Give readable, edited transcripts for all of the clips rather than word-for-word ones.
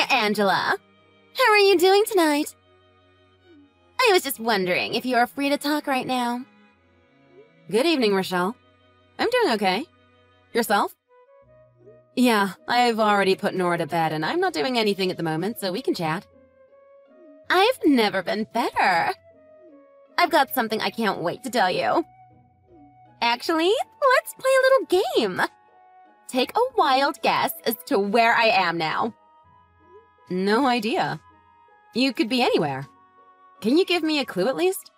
Hi, Angela. How are you doing tonight? I was just wondering if you are free to talk right now. Good evening, Rochelle. I'm doing okay. Yourself? Yeah, I've already put Nora to bed, and I'm not doing anything at the moment, so we can chat. I've never been better. I've got something I can't wait to tell you. Actually, let's play a little game. Take a wild guess as to where I am now. No idea. You could be anywhere. Can you give me a clue at least?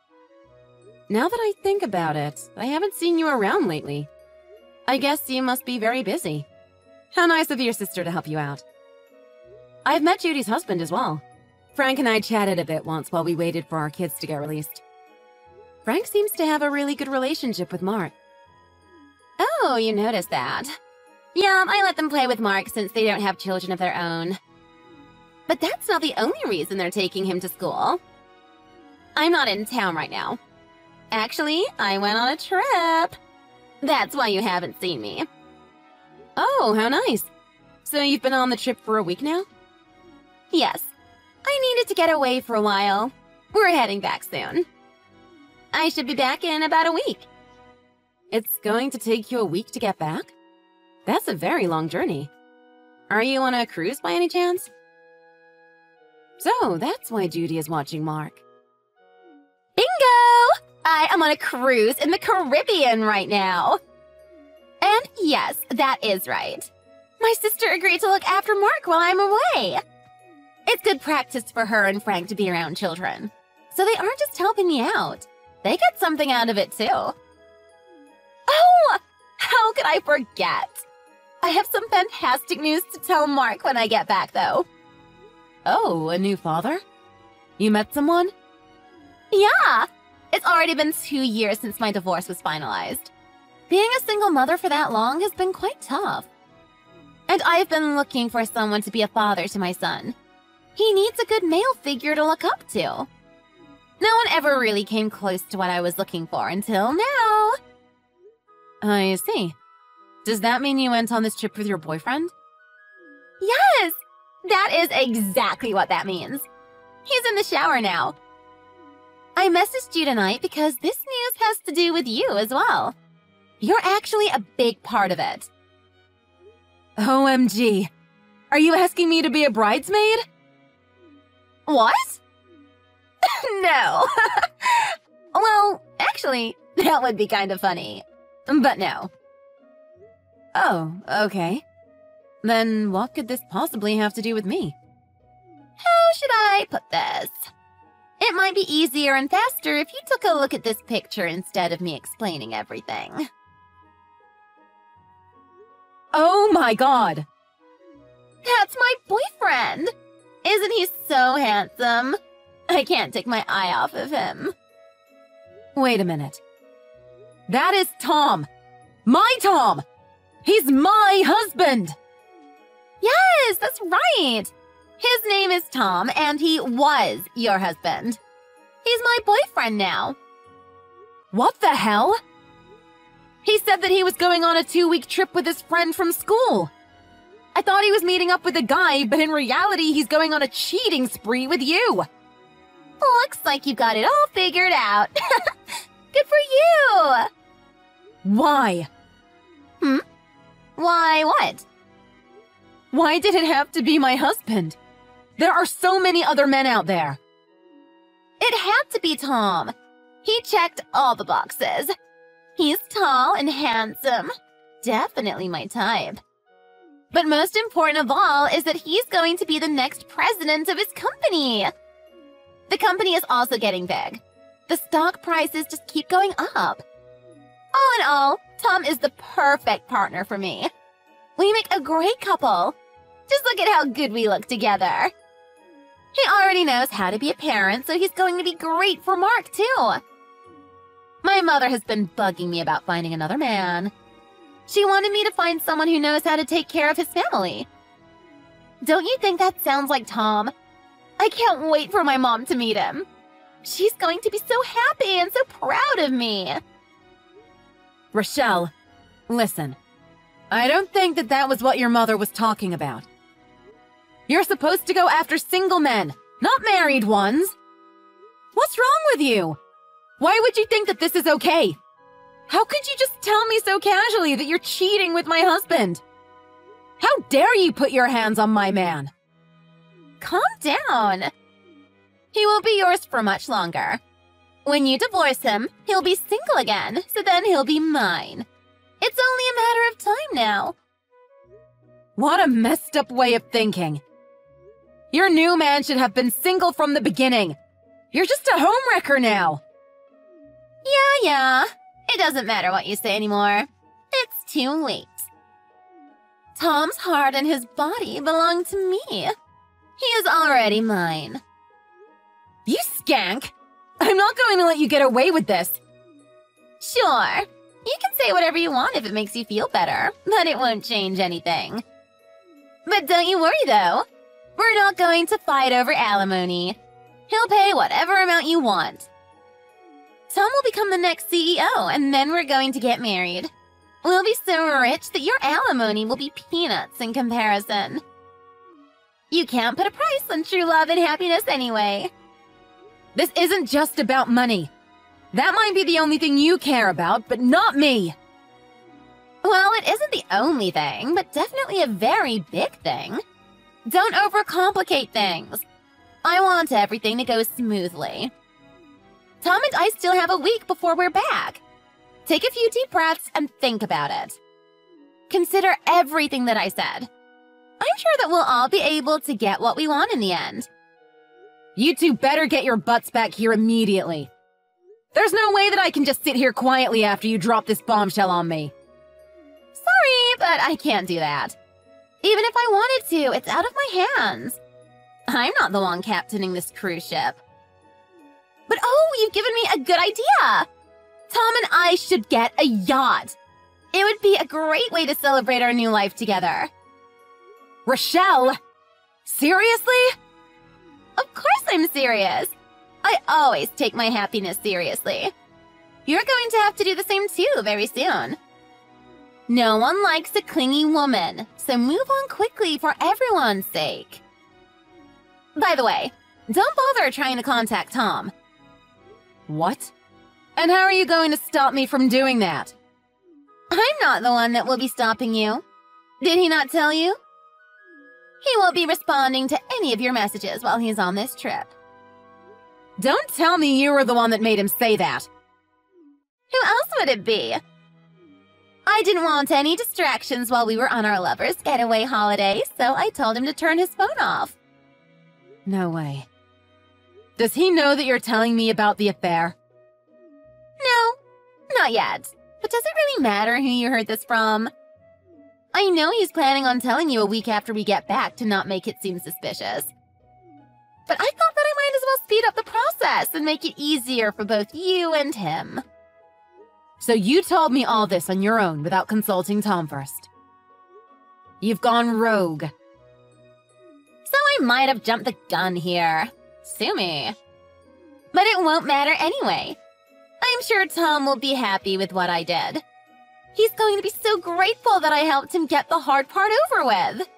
Now that I think about it, I haven't seen you around lately. I guess you must be very busy. How nice of your sister to help you out. I've met Judy's husband as well. Frank and I chatted a bit once while we waited for our kids to get released. Frank seems to have a really good relationship with Mark. Oh, you noticed that. Yeah, I let them play with Mark since they don't have children of their own. But that's not the only reason they're taking him to school. I'm not in town right now. Actually, I went on a trip. That's why you haven't seen me. Oh, how nice. So you've been on the trip for a week now? Yes. I needed to get away for a while. We're heading back soon. I should be back in about a week. It's going to take you a week to get back? That's a very long journey. Are you on a cruise by any chance? So, that's why Judy is watching Mark. Bingo! I am on a cruise in the Caribbean right now. And yes, that is right. My sister agreed to look after Mark while I'm away. It's good practice for her and Frank to be around children. So they aren't just helping me out. They get something out of it too. Oh, how could I forget? I have some fantastic news to tell Mark when I get back though. Oh, a new father? You met someone? Yeah, it's already been 2 years since my divorce was finalized. Being a single mother for that long has been quite tough. And I've been looking for someone to be a father to my son. He needs a good male figure to look up to. No one ever really came close to what I was looking for until now. I see. Does that mean you went on this trip with your boyfriend? Yes! That is exactly what that means. He's in the shower now. I messaged you tonight because this news has to do with you as well. You're actually a big part of it. OMG. Are you asking me to be a bridesmaid? What? No. Well, actually, that would be kind of funny. But no. Oh, okay. Then what could this possibly have to do with me? How should I put this? It might be easier and faster if you took a look at this picture instead of me explaining everything. Oh my god! That's my boyfriend! Isn't he so handsome? I can't take my eye off of him. Wait a minute. That is Tom! My Tom! He's my husband! Yes, that's right! His name is Tom, and he was your husband. He's my boyfriend now. What the hell? He said that he was going on a 2-week trip with his friend from school. I thought he was meeting up with a guy, but in reality, he's going on a cheating spree with you. Looks like you got it all figured out. Good for you! Why? Why what? Why did it have to be my husband? There are so many other men out there. It had to be Tom. He checked all the boxes. He's tall and handsome. Definitely my type. But most important of all is that he's going to be the next president of his company. The company is also getting big. The stock prices just keep going up. All in all, Tom is the perfect partner for me. We make a great couple. Just look at how good we look together. He already knows how to be a parent, so he's going to be great for Mark, too. My mother has been bugging me about finding another man. She wanted me to find someone who knows how to take care of his family. Don't you think that sounds like Tom? I can't wait for my mom to meet him. She's going to be so happy and so proud of me. Rochelle, listen. I don't think that was what your mother was talking about. You're supposed to go after single men, not married ones. What's wrong with you? Why would you think that this is okay? How could you just tell me so casually that you're cheating with my husband? How dare you put your hands on my man? Calm down. He won't be yours for much longer. When you divorce him, he'll be single again, so then he'll be mine. It's only a matter of time now. What a messed up way of thinking. Your new man should have been single from the beginning. You're just a homewrecker now. Yeah. It doesn't matter what you say anymore. It's too late. Tom's heart and his body belong to me. He is already mine. You skank! I'm not going to let you get away with this. Sure. You can say whatever you want if it makes you feel better, but it won't change anything. But don't you worry, though. We're not going to fight over alimony. He'll pay whatever amount you want. Tom will become the next CEO, and then we're going to get married. We'll be so rich that your alimony will be peanuts in comparison. You can't put a price on true love and happiness anyway. This isn't just about money. That might be the only thing you care about, but not me. Well, it isn't the only thing, but definitely a very big thing. Don't overcomplicate things. I want everything to go smoothly. Tom and I still have a week before we're back. Take a few deep breaths and think about it. Consider everything that I said. I'm sure that we'll all be able to get what we want in the end. You two better get your butts back here immediately. There's no way that I can just sit here quietly after you drop this bombshell on me. Sorry, but I can't do that. Even if I wanted to, it's out of my hands. I'm not the one captaining this cruise ship. But oh, you've given me a good idea! Tom and I should get a yacht. It would be a great way to celebrate our new life together. Rochelle! Seriously? Of course I'm serious. I always take my happiness seriously. You're going to have to do the same too very soon. No one likes a clingy woman, so move on quickly for everyone's sake. By the way, don't bother trying to contact Tom. What? And how are you going to stop me from doing that? I'm not the one that will be stopping you. Did he not tell you? He won't be responding to any of your messages while he's on this trip. Don't tell me you were the one that made him say that. Who else would it be? I didn't want any distractions while we were on our lovers' getaway holiday, so I told him to turn his phone off. No way. Does he know that you're telling me about the affair? No, not yet. But does it really matter who you heard this from? I know he's planning on telling you a week after we get back to not make it seem suspicious. But I thought that I might as well speed up the process and make it easier for both you and him. So you told me all this on your own without consulting Tom first. You've gone rogue. So I might have jumped the gun here. Sue me. But it won't matter anyway. I'm sure Tom will be happy with what I did. He's going to be so grateful that I helped him get the hard part over with.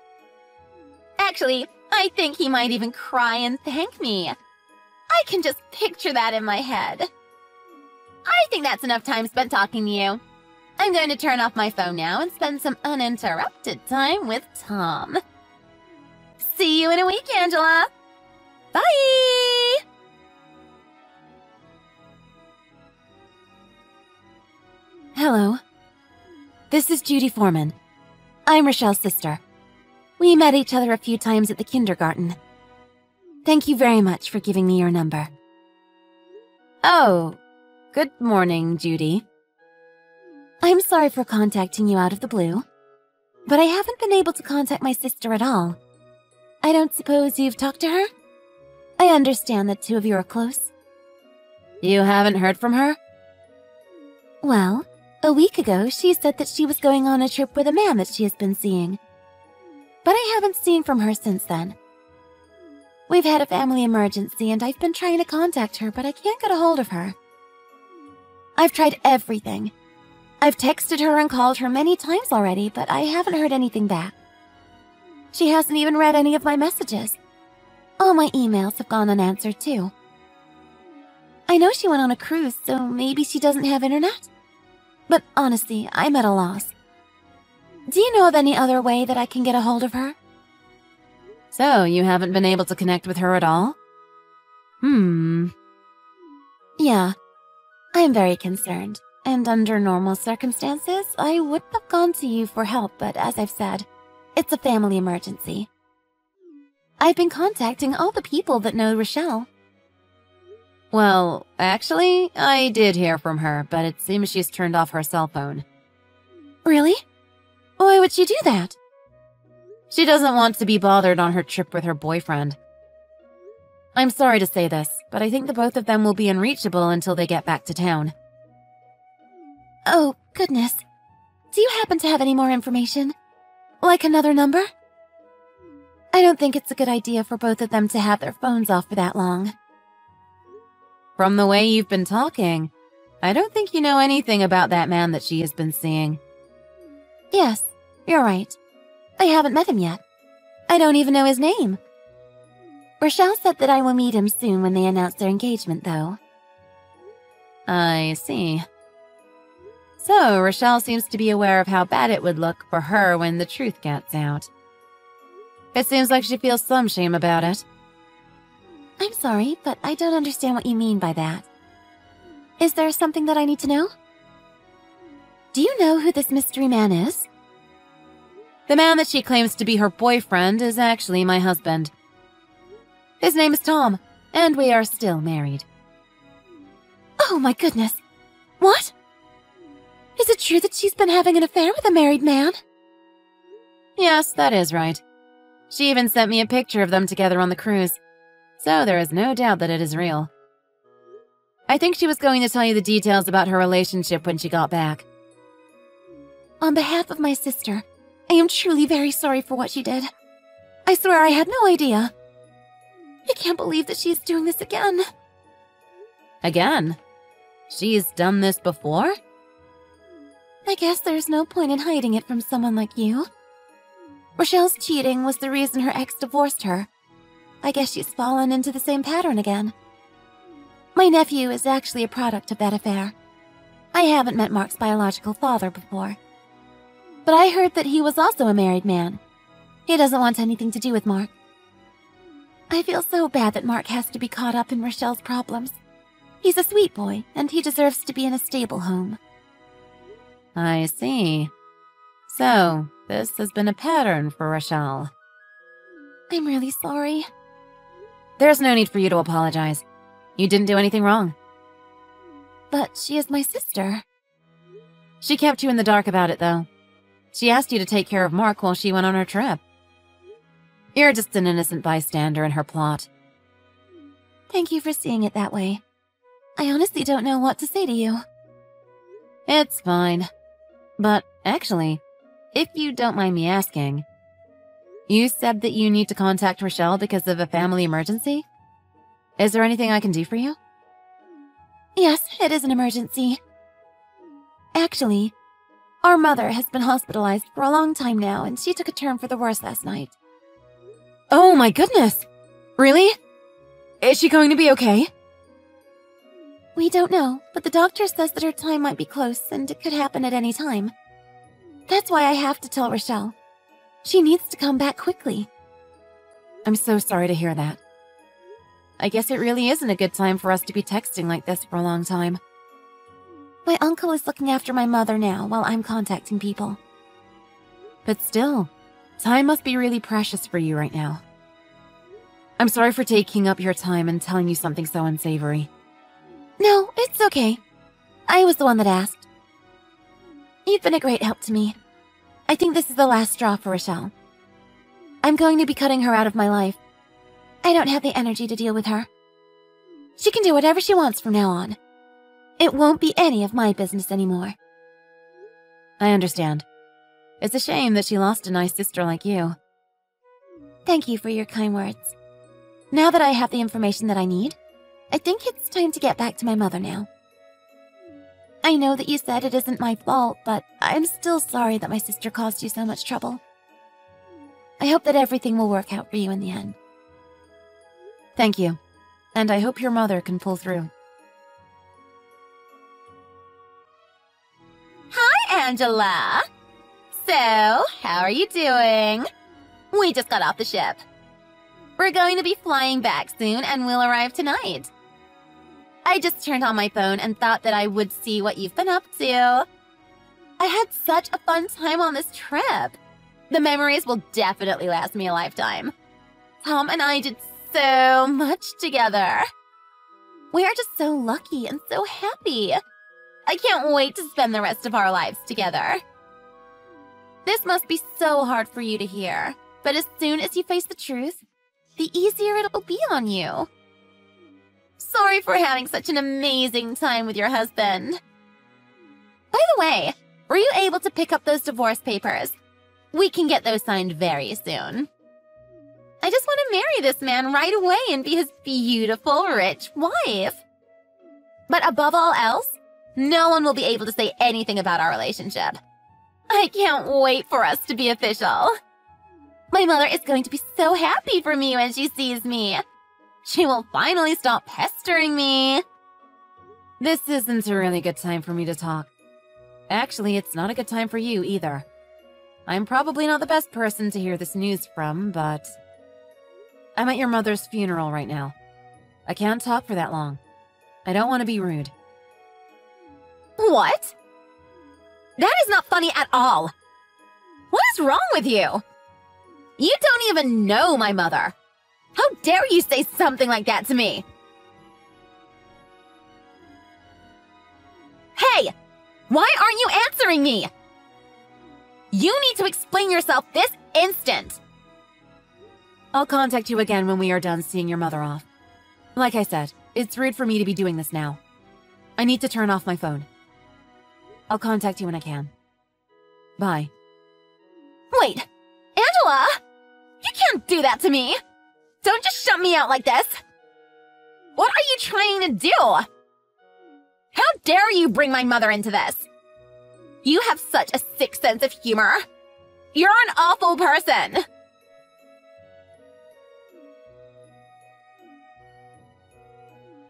Actually, I think he might even cry and thank me. I can just picture that in my head. I think that's enough time spent talking to you. I'm going to turn off my phone now and spend some uninterrupted time with Tom. See you in a week, Angela. Bye! Hello. This is Judy Foreman. I'm Rochelle's sister. We met each other a few times at the kindergarten. Thank you very much for giving me your number. Oh, good morning, Judy. I'm sorry for contacting you out of the blue, but I haven't been able to contact my sister at all. I don't suppose you've talked to her? I understand that two of you are close. You haven't heard from her? Well, a week ago, she said that she was going on a trip with a man that she has been seeing. But I haven't seen from her since then. We've had a family emergency and I've been trying to contact her, but I can't get a hold of her. I've tried everything. I've texted her and called her many times already, but I haven't heard anything back. She hasn't even read any of my messages. All my emails have gone unanswered, too. I know she went on a cruise, so maybe she doesn't have internet? But honestly, I'm at a loss. Do you know of any other way that I can get a hold of her? So, you haven't been able to connect with her at all? Yeah, I'm very concerned. And under normal circumstances, I wouldn't have gone to you for help, but as I've said, it's a family emergency. I've been contacting all the people that know Rochelle. Well, actually, I did hear from her, but it seems she's turned off her cell phone. Really? Why would she do that? She doesn't want to be bothered on her trip with her boyfriend. I'm sorry to say this, but I think the both of them will be unreachable until they get back to town. Oh, goodness. Do you happen to have any more information? Like another number? I don't think it's a good idea for both of them to have their phones off for that long. From the way you've been talking, I don't think you know anything about that man that she has been seeing. Yes, you're right. I haven't met him yet. I don't even know his name. Rochelle said that I will meet him soon when they announce their engagement, though. I see. So, Rochelle seems to be aware of how bad it would look for her when the truth gets out. It seems like she feels some shame about it. I'm sorry, but I don't understand what you mean by that. Is there something that I need to know? Do you know who this mystery man is? The man that she claims to be her boyfriend is actually my husband. His name is Tom, and we are still married. Oh my goodness. What? Is it true that she's been having an affair with a married man? Yes, that is right. She even sent me a picture of them together on the cruise, so there is no doubt that it is real. I think she was going to tell you the details about her relationship when she got back. On behalf of my sister, I am truly very sorry for what she did. I swear I had no idea. I can't believe that she's doing this again. Again? She's done this before? I guess there's no point in hiding it from someone like you. Rochelle's cheating was the reason her ex divorced her. I guess she's fallen into the same pattern again. My nephew is actually a product of that affair. I haven't met Mark's biological father before. But I heard that he was also a married man. He doesn't want anything to do with Mark. I feel so bad that Mark has to be caught up in Rochelle's problems. He's a sweet boy, and he deserves to be in a stable home. I see. So, this has been a pattern for Rochelle. I'm really sorry. There's no need for you to apologize. You didn't do anything wrong. But she is my sister. She kept you in the dark about it, though. She asked you to take care of Mark while she went on her trip. You're just an innocent bystander in her plot. Thank you for seeing it that way. I honestly don't know what to say to you. It's fine. But, actually, if you don't mind me asking, you said that you need to contact Rochelle because of a family emergency? Is there anything I can do for you? Yes, it is an emergency. Actually, our mother has been hospitalized for a long time now, and she took a turn for the worse last night. Oh my goodness! Really? Is she going to be okay? We don't know, but the doctor says that her time might be close and it could happen at any time. That's why I have to tell Rochelle. She needs to come back quickly. I'm so sorry to hear that. I guess it really isn't a good time for us to be texting like this for a long time. My uncle is looking after my mother now while I'm contacting people. But still, time must be really precious for you right now. I'm sorry for taking up your time and telling you something so unsavory. No, it's okay. I was the one that asked. You've been a great help to me. I think this is the last straw for Rochelle. I'm going to be cutting her out of my life. I don't have the energy to deal with her. She can do whatever she wants from now on. It won't be any of my business anymore. I understand. It's a shame that she lost a nice sister like you. Thank you for your kind words. Now that I have the information that I need, I think it's time to get back to my mother now. I know that you said it isn't my fault, but I'm still sorry that my sister caused you so much trouble. I hope that everything will work out for you in the end. Thank you. And I hope your mother can pull through. Hi, Angela. So, how are you doing? We just got off the ship. We're going to be flying back soon and we'll arrive tonight. I just turned on my phone and thought that I would see what you've been up to. I had such a fun time on this trip. The memories will definitely last me a lifetime. Tom and I did so much together. We are just so lucky and so happy. I can't wait to spend the rest of our lives together. This must be so hard for you to hear, but as soon as you face the truth, the easier it'll be on you. Sorry for having such an amazing time with your husband. By the way, were you able to pick up those divorce papers? We can get those signed very soon. I just want to marry this man right away and be his beautiful, rich wife. But above all else, no one will be able to say anything about our relationship. I can't wait for us to be official. My mother is going to be so happy for me when she sees me. She will finally stop pestering me. This isn't a really good time for me to talk. Actually, it's not a good time for you either. I'm probably not the best person to hear this news from, but I'm at your mother's funeral right now. I can't talk for that long. I don't want to be rude. What? That is not funny at all. What is wrong with you? You don't even know my mother. How dare you say something like that to me? Hey, why aren't you answering me? You need to explain yourself this instant. I'll contact you again when we are done seeing your mother off. Like I said, it's rude for me to be doing this now. I need to turn off my phone. I'll contact you when I can. Bye. Wait, Angela! You can't do that to me! Don't just shut me out like this! What are you trying to do? How dare you bring my mother into this? You have such a sick sense of humor. You're an awful person.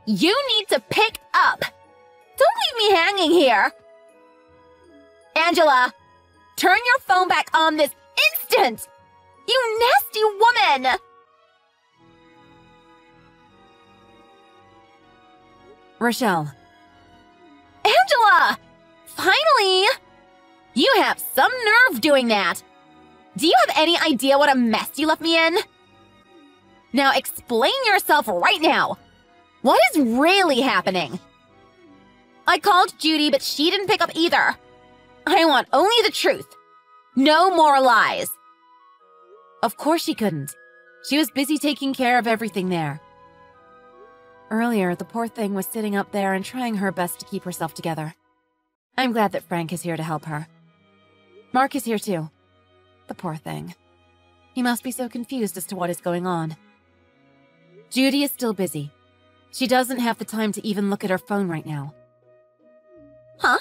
You need to pick up. Don't leave me hanging here. Angela, turn your phone back on this instant! You nasty woman! Rochelle. Angela! Finally! You have some nerve doing that. Do you have any idea what a mess you left me in? Now explain yourself right now. What is really happening? I called Judy, but she didn't pick up either. I want only the truth. No more lies. Of course she couldn't. She was busy taking care of everything there. Earlier, the poor thing was sitting up there and trying her best to keep herself together. I'm glad that Frank is here to help her. Mark is here too. The poor thing. He must be so confused as to what is going on. Judy is still busy. She doesn't have the time to even look at her phone right now. Huh?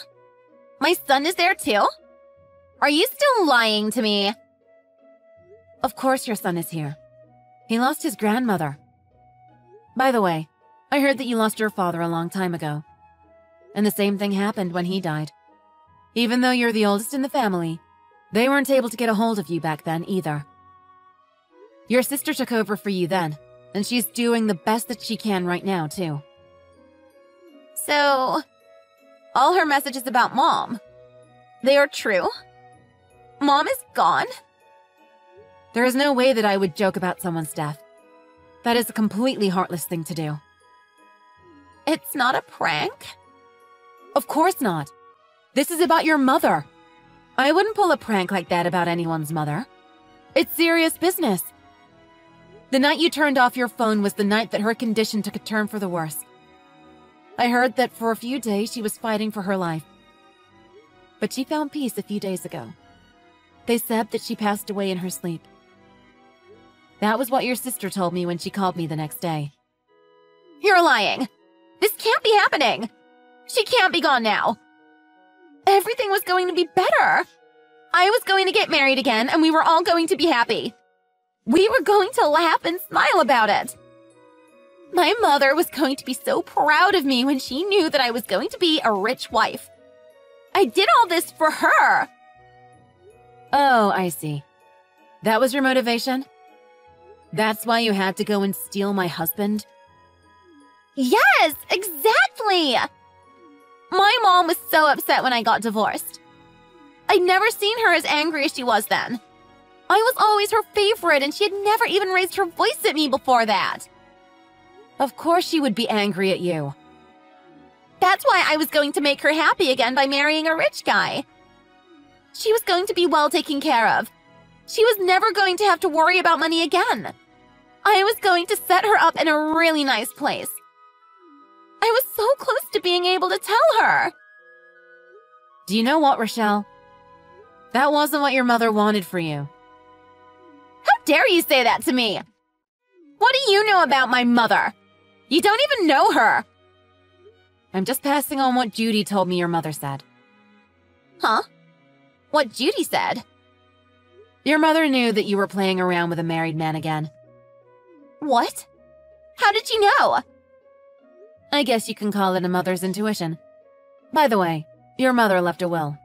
My son is there too? Are you still lying to me? Of course your son is here. He lost his grandmother. By the way, I heard that you lost your father a long time ago. And the same thing happened when he died. Even though you're the oldest in the family, they weren't able to get a hold of you back then either. Your sister took over for you then, and she's doing the best that she can right now too. So, all her messages about Mom, they are true? Mom is gone? There is no way that I would joke about someone's death. That is a completely heartless thing to do. It's not a prank? Of course not. This is about your mother. I wouldn't pull a prank like that about anyone's mother. It's serious business. The night you turned off your phone was the night that her condition took a turn for the worse. I heard that for a few days she was fighting for her life. But she found peace a few days ago. They said that she passed away in her sleep. That was what your sister told me when she called me the next day. You're lying. This can't be happening. She can't be gone now. Everything was going to be better. I was going to get married again, and we were all going to be happy. We were going to laugh and smile about it. My mother was going to be so proud of me when she knew that I was going to be a rich wife. I did all this for her. Oh, I see. That was your motivation? That's why you had to go and steal my husband? Yes, exactly! My mom was so upset when I got divorced. I'd never seen her as angry as she was then. I was always her favorite, and she had never even raised her voice at me before that. Of course she would be angry at you. That's why I was going to make her happy again by marrying a rich guy. She was going to be well taken care of. She was never going to have to worry about money again. I was going to set her up in a really nice place. I was so close to being able to tell her. Do you know what, Rochelle? That wasn't what your mother wanted for you. How dare you say that to me? What do you know about my mother? You don't even know her. I'm just passing on what Judy told me your mother said. Huh? What Judy said? Your mother knew that you were playing around with a married man again. What? How did you know? I guess you can call it a mother's intuition. By the way, your mother left a will.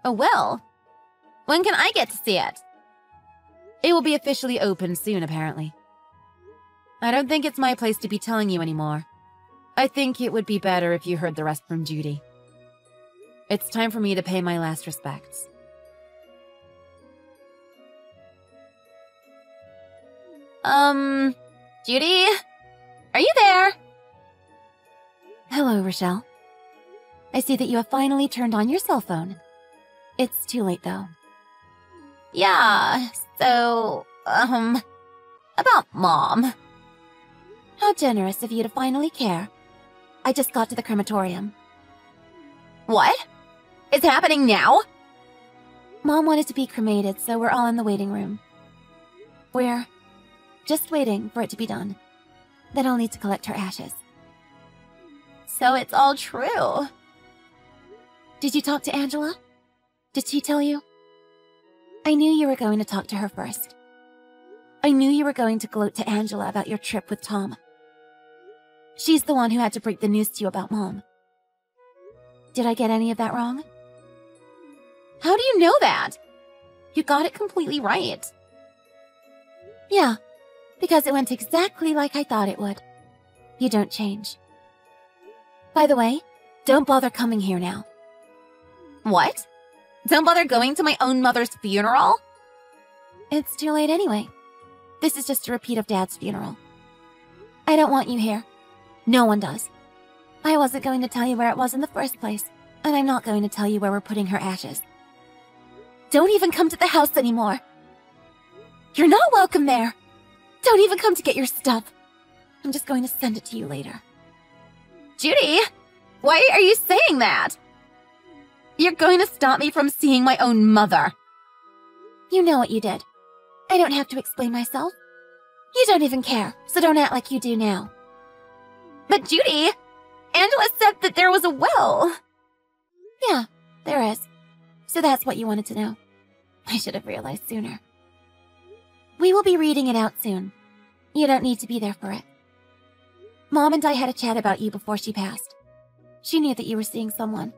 A will? When can I get to see it? It will be officially opened soon, apparently. I don't think it's my place to be telling you anymore. I think it would be better if you heard the rest from Judy. It's time for me to pay my last respects. Judy? Are you there? Hello, Rochelle. I see that you have finally turned on your cell phone. It's too late, though. Yeah, so, about Mom. How generous of you to finally care. I just got to the crematorium. What? It's happening now? Mom wanted to be cremated, so we're all in the waiting room. We're just waiting for it to be done. Then I'll need to collect her ashes. So it's all true. Did you talk to Angela? Did she tell you? I knew you were going to talk to her first. I knew you were going to gloat to Angela about your trip with Tom. She's the one who had to break the news to you about Mom. Did I get any of that wrong? How do you know that? You got it completely right. Yeah, because it went exactly like I thought it would. You don't change. By the way, don't bother coming here now. What? Don't bother going to my own mother's funeral? It's too late anyway. This is just a repeat of Dad's funeral. I don't want you here. No one does. I wasn't going to tell you where it was in the first place, and I'm not going to tell you where we're putting her ashes. Don't even come to the house anymore. You're not welcome there. Don't even come to get your stuff. I'm just going to send it to you later. Judy, why are you saying that? You're going to stop me from seeing my own mother. You know what you did. I don't have to explain myself. You don't even care, so don't act like you do now. But Judy, Angela said that there was a will. Yeah, there is. So that's what you wanted to know. I should have realized sooner. We will be reading it out soon. You don't need to be there for it. Mom and I had a chat about you before she passed. She knew that you were seeing someone.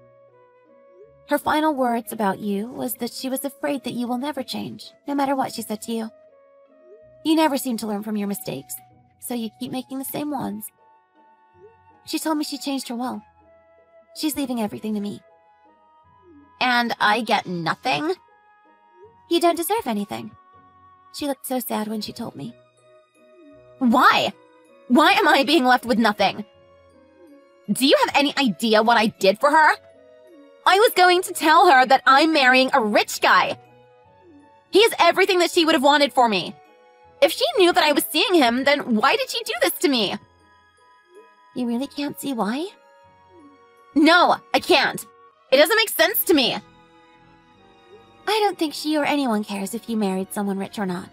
Her final words about you was that she was afraid that you will never change, no matter what she said to you. You never seem to learn from your mistakes, so you keep making the same ones. She told me she changed her will. She's leaving everything to me. And I get nothing? You don't deserve anything. She looked so sad when she told me. Why? Why am I being left with nothing? Do you have any idea what I did for her? I was going to tell her that I'm marrying a rich guy. He is everything that she would have wanted for me. If she knew that I was seeing him, then why did she do this to me? You really can't see why? No, I can't. It doesn't make sense to me. I don't think she or anyone cares if you married someone rich or not.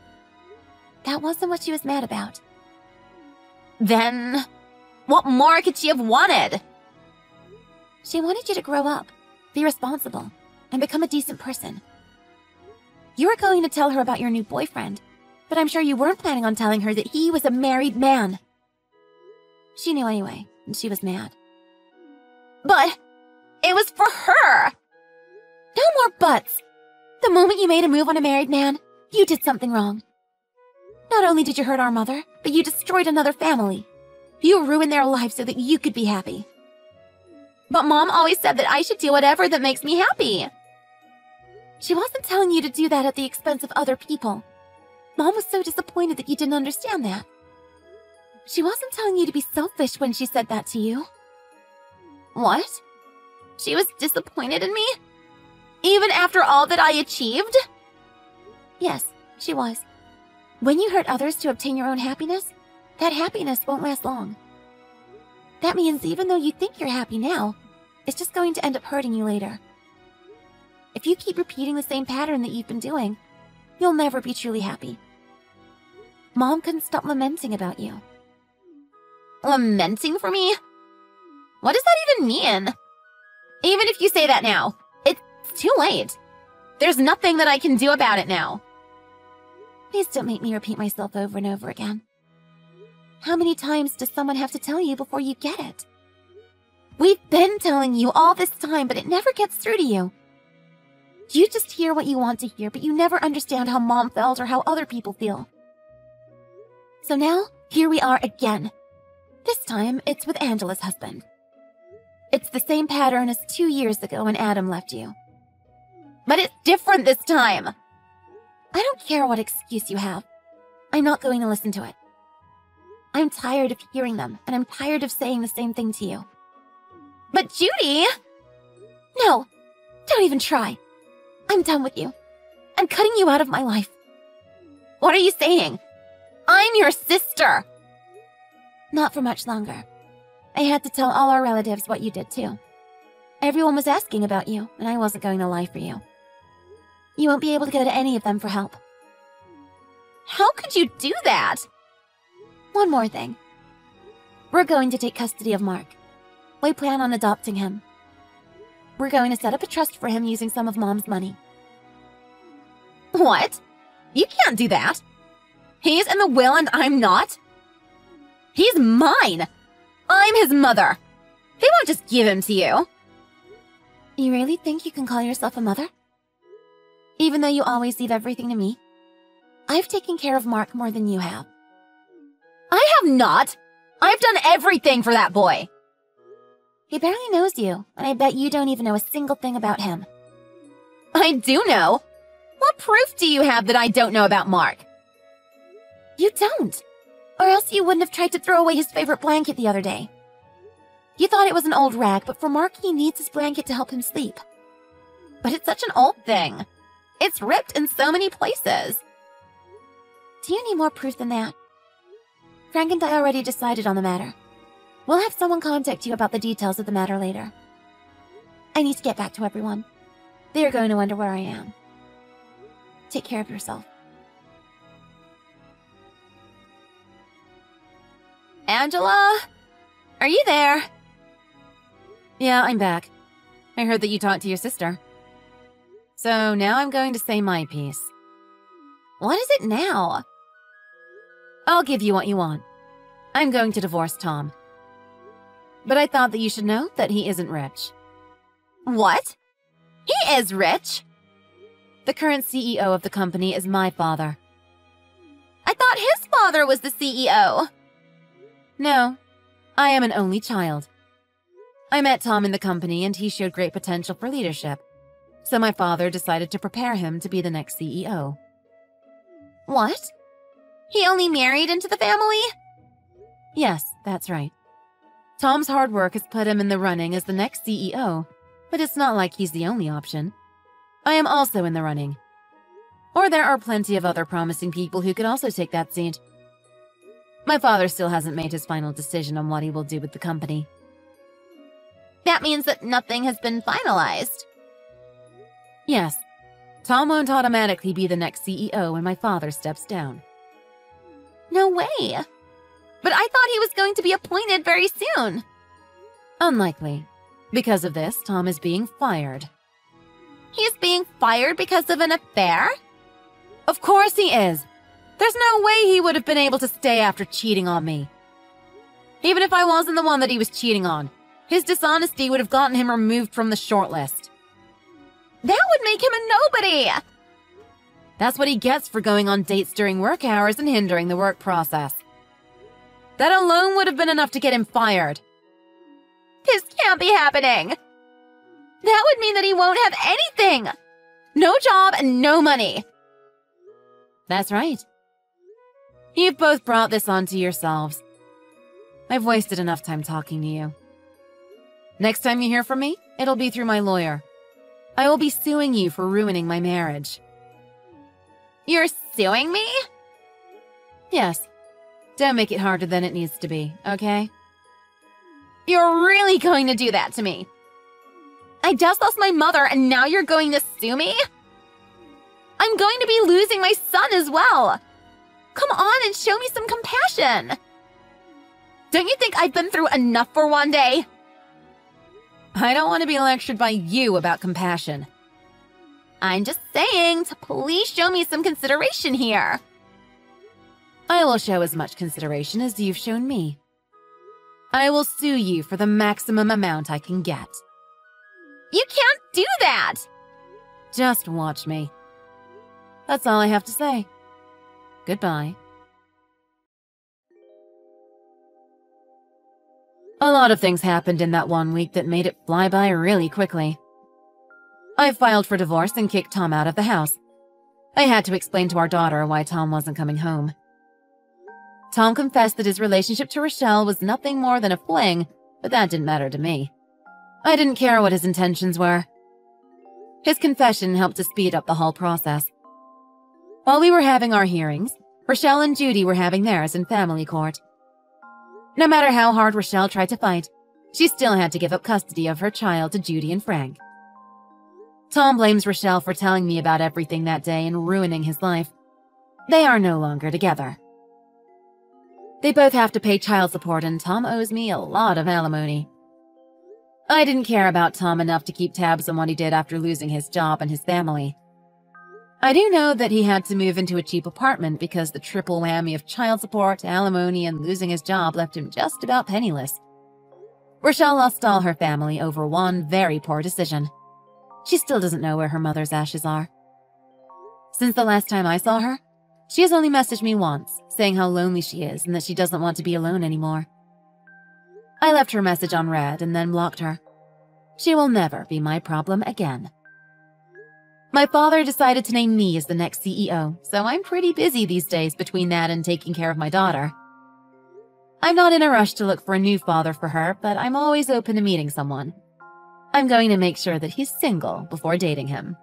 That wasn't what she was mad about. Then, what more could she have wanted? She wanted you to grow up, be responsible, and become a decent person. You were going to tell her about your new boyfriend, but I'm sure you weren't planning on telling her that he was a married man. She knew anyway, and she was mad. But it was for her! No more buts! The moment you made a move on a married man, you did something wrong. Not only did you hurt our mother, but you destroyed another family. You ruined their lives so that you could be happy. But Mom always said that I should do whatever that makes me happy. She wasn't telling you to do that at the expense of other people. Mom was so disappointed that you didn't understand that. She wasn't telling you to be selfish when she said that to you. What? She was disappointed in me? Even after all that I achieved? Yes, she was. When you hurt others to obtain your own happiness, that happiness won't last long. That means even though you think you're happy now, it's just going to end up hurting you later. If you keep repeating the same pattern that you've been doing, you'll never be truly happy. Mom couldn't stop lamenting about you. Lamenting for me? What does that even mean? Even if you say that now, it's too late. There's nothing that I can do about it now. Please don't make me repeat myself over and over again. How many times does someone have to tell you before you get it? We've been telling you all this time, but it never gets through to you. You just hear what you want to hear, but you never understand how Mom felt or how other people feel. So now, here we are again. This time, it's with Angela's husband. It's the same pattern as 2 years ago when Adam left you. But it's different this time. I don't care what excuse you have. I'm not going to listen to it. I'm tired of hearing them, and I'm tired of saying the same thing to you. But Judy! No, don't even try. I'm done with you. I'm cutting you out of my life. What are you saying? I'm your sister! Not for much longer. I had to tell all our relatives what you did too. Everyone was asking about you, and I wasn't going to lie for you. You won't be able to go to any of them for help. How could you do that? One more thing. We're going to take custody of Mark. We plan on adopting him. We're going to set up a trust for him using some of Mom's money. What? You can't do that. He's in the will and I'm not. He's mine. I'm his mother. They won't just give him to you. You really think you can call yourself a mother? Even though you always leave everything to me? I've taken care of Mark more than you have. I have not. I've done everything for that boy. He barely knows you, and I bet you don't even know a single thing about him. I do know. What proof do you have that I don't know about Mark? You don't. Or else you wouldn't have tried to throw away his favorite blanket the other day. You thought it was an old rag, but for Mark, he needs his blanket to help him sleep. But it's such an old thing. It's ripped in so many places. Do you need more proof than that? Frank and I already decided on the matter. We'll have someone contact you about the details of the matter later. I need to get back to everyone. They are going to wonder where I am. Take care of yourself. Angela? Are you there? Yeah, I'm back. I heard that you talked to your sister. So now I'm going to say my piece. What is it now? I'll give you what you want. I'm going to divorce Tom. But I thought that you should know that he isn't rich. What? He is rich. The current CEO of the company is my father. I thought his father was the CEO. No, I am an only child. I met Tom in the company and he showed great potential for leadership. So my father decided to prepare him to be the next CEO. What? He only married into the family? Yes, that's right. Tom's hard work has put him in the running as the next CEO, but it's not like he's the only option. I am also in the running. Or there are plenty of other promising people who could also take that seat. My father still hasn't made his final decision on what he will do with the company. That means that nothing has been finalized. Yes, Tom won't automatically be the next CEO when my father steps down. No way. But I thought he was going to be appointed very soon. Unlikely. Because of this, Tom is being fired. He's being fired because of an affair? Of course he is. There's no way he would have been able to stay after cheating on me. Even if I wasn't the one that he was cheating on, his dishonesty would have gotten him removed from the shortlist. That would make him a nobody! That's what he gets for going on dates during work hours and hindering the work process. That alone would have been enough to get him fired. This can't be happening! That would mean that he won't have anything! No job and no money! That's right. You've both brought this onto yourselves. I've wasted enough time talking to you. Next time you hear from me, it'll be through my lawyer. I will be suing you for ruining my marriage. You're suing me? Yes. Don't make it harder than it needs to be, okay? You're really going to do that to me? I just lost my mother and now you're going to sue me? I'm going to be losing my son as well. Come on and show me some compassion. Don't you think I've been through enough for one day? I don't want to be lectured by you about compassion. I'm just saying to please show me some consideration here. I will show as much consideration as you've shown me. I will sue you for the maximum amount I can get. You can't do that! Just watch me. That's all I have to say. Goodbye. A lot of things happened in that 1 week that made it fly by really quickly. I filed for divorce and kicked Tom out of the house. I had to explain to our daughter why Tom wasn't coming home. Tom confessed that his relationship to Rochelle was nothing more than a fling, but that didn't matter to me. I didn't care what his intentions were. His confession helped to speed up the whole process. While we were having our hearings, Rochelle and Judy were having theirs in family court. No matter how hard Rochelle tried to fight, she still had to give up custody of her child to Judy and Frank. Tom blames Rochelle for telling me about everything that day and ruining his life. They are no longer together. They both have to pay child support and Tom owes me a lot of alimony. I didn't care about Tom enough to keep tabs on what he did after losing his job and his family. I do know that he had to move into a cheap apartment because the triple whammy of child support, alimony, and losing his job left him just about penniless. Rochelle lost all her family over one very poor decision. She still doesn't know where her mother's ashes are. Since the last time I saw her, she has only messaged me once, saying how lonely she is and that she doesn't want to be alone anymore. I left her message on read and then blocked her. She will never be my problem again. My father decided to name me as the next CEO, so I'm pretty busy these days between that and taking care of my daughter. I'm not in a rush to look for a new father for her, but I'm always open to meeting someone. I'm going to make sure that he's single before dating him.